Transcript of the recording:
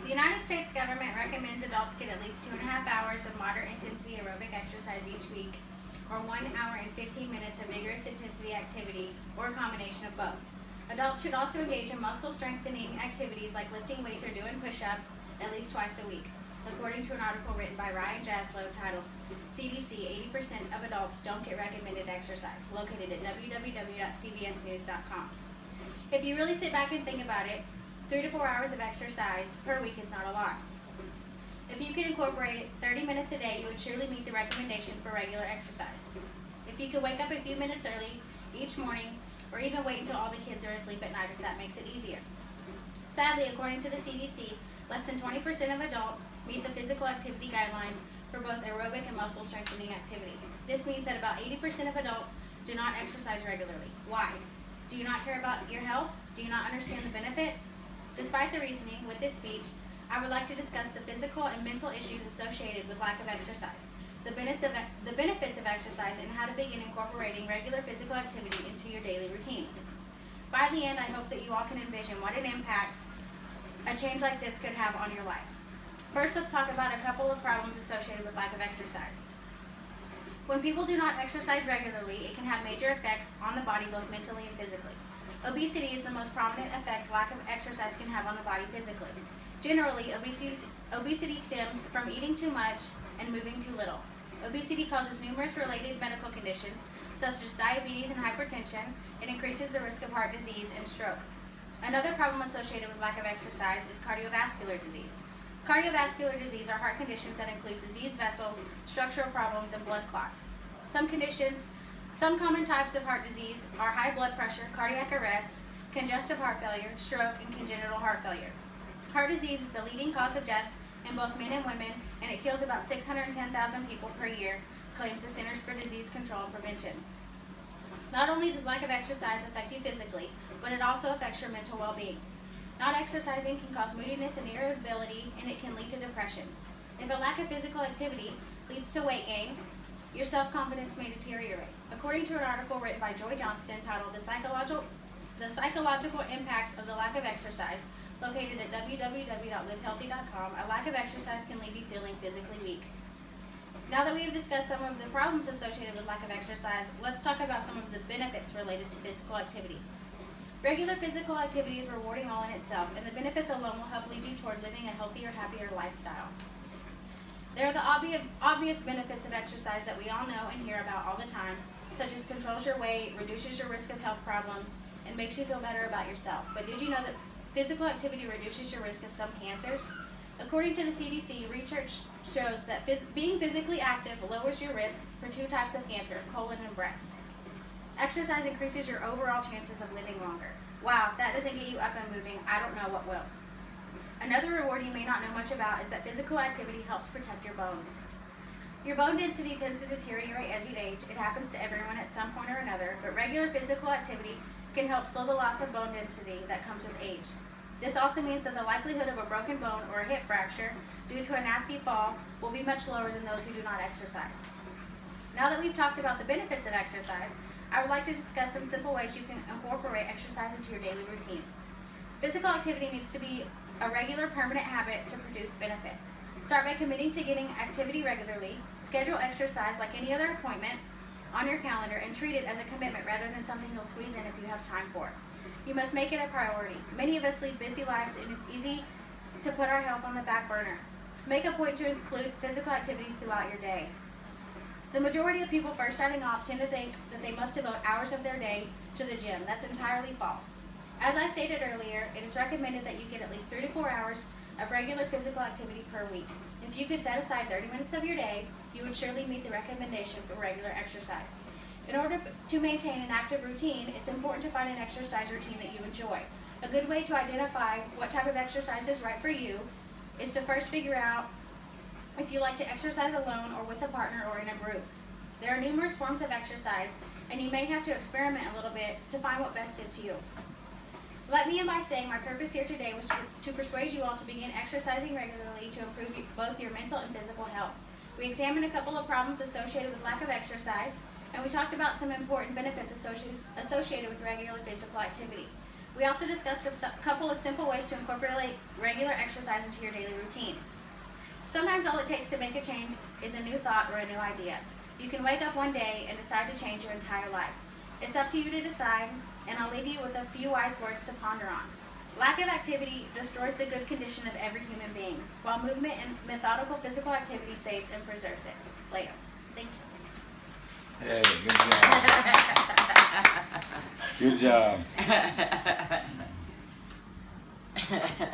The United States government recommends adults get at least 2.5 hours of moderate intensity aerobic exercise each week, or 1 hour and 15 minutes of vigorous intensity activity, or a combination of both. Adults should also engage in muscle strengthening activities like lifting weights or doing push-ups at least twice a week, according to an article written by Ryan Jaslow titled CDC, 80% of adults don't get recommended exercise, located at www.cbsnews.com. If you really sit back and think about it, 3 to 4 hours of exercise per week is not a lot. If you could incorporate 30 minutes a day, you would surely meet the recommendation for regular exercise. If you could wake up a few minutes early each morning, or even wait until all the kids are asleep at night if that makes it easier. Sadly, according to the CDC, less than 20% of adults meet the physical activity guidelines for both aerobic and muscle strengthening activity. This means that about 80% of adults do not exercise regularly. Why? Do you not care about your health? Do you not understand the benefits? Despite the reasoning with this speech, I would like to discuss the physical and mental issues associated with lack of exercise, the benefits of exercise, and how to begin incorporating regular physical activity into your daily routine. By the end, I hope that you all can envision what an impact a change like this could have on your life. First, let's talk about a couple of problems associated with lack of exercise. When people do not exercise regularly, it can have major effects on the body, both mentally and physically. Obesity is the most prominent effect lack of exercise can have on the body physically. Generally, obesity stems from eating too much and moving too little. Obesity causes numerous related medical conditions, such as diabetes and hypertension, and increases the risk of heart disease and stroke. Another problem associated with lack of exercise is cardiovascular disease. Cardiovascular disease are heart conditions that include diseased vessels, structural problems, and blood clots. Some common types of heart disease are high blood pressure, cardiac arrest, congestive heart failure, stroke, and congenital heart failure. Heart disease is the leading cause of death in both men and women, and it kills about 610,000 people per year, claims the Centers for Disease Control and Prevention. Not only does lack of exercise affect you physically, but it also affects your mental well-being. Not exercising can cause moodiness and irritability, and it can lead to depression. If a lack of physical activity leads to weight gain, your self-confidence may deteriorate. According to an article written by Joy Johnston titled The Psychological Impacts of the Lack of Exercise, located at www.livehealthy.com, a lack of exercise can leave you feeling physically weak. Now that we have discussed some of the problems associated with lack of exercise, let's talk about some of the benefits related to physical activity. Regular physical activity is rewarding all in itself, and the benefits alone will help lead you toward living a healthier, happier lifestyle. There are the obvious benefits of exercise that we all know and hear about all the time, such as controls your weight, reduces your risk of health problems, and makes you feel better about yourself. But did you know that physical activity reduces your risk of some cancers? According to the CDC, research shows that being physically active lowers your risk for 2 types of cancer, colon and breast. Exercise increases your overall chances of living longer. Wow, if that doesn't get you up and moving, I don't know what will. Another reward you may not know much about is that physical activity helps protect your bones. Your bone density tends to deteriorate as you age. It happens to everyone at some point or another, but regular physical activity can help slow the loss of bone density that comes with age. This also means that the likelihood of a broken bone or a hip fracture due to a nasty fall will be much lower than those who do not exercise. Now that we've talked about the benefits of exercise, I would like to discuss some simple ways you can incorporate exercise into your daily routine. Physical activity needs to be a regular, permanent habit to produce benefits. Start by committing to getting activity regularly. Schedule exercise like any other appointment on your calendar and treat it as a commitment rather than something you'll squeeze in if you have time for it. You must make it a priority. Many of us lead busy lives, and it's easy to put our health on the back burner. Make a point to include physical activities throughout your day. The majority of people first starting off tend to think that they must devote hours of their day to the gym. That's entirely false. As I stated earlier, it is recommended that you get at least 3 to 4 hours of regular physical activity per week. If you could set aside 30 minutes of your day, you would surely meet the recommendation for regular exercise. In order to maintain an active routine, it's important to find an exercise routine that you enjoy. A good way to identify what type of exercise is right for you is to first figure out if you like to exercise alone or with a partner or in a group. There are numerous forms of exercise, and you may have to experiment a little bit to find what best fits you. Let me end by saying my purpose here today was to persuade you all to begin exercising regularly to improve both your mental and physical health. We examined a couple of problems associated with lack of exercise, and we talked about some important benefits associated with regular physical activity. We also discussed a couple of simple ways to incorporate regular exercise into your daily routine. Sometimes all it takes to make a change is a new thought or a new idea. You can wake up one day and decide to change your entire life. It's up to you to decide, and I'll leave you with a few wise words to ponder on. Lack of activity destroys the good condition of every human being, while movement and methodical physical activity saves and preserves it. Later. Thank you. Hey, good job. Good job.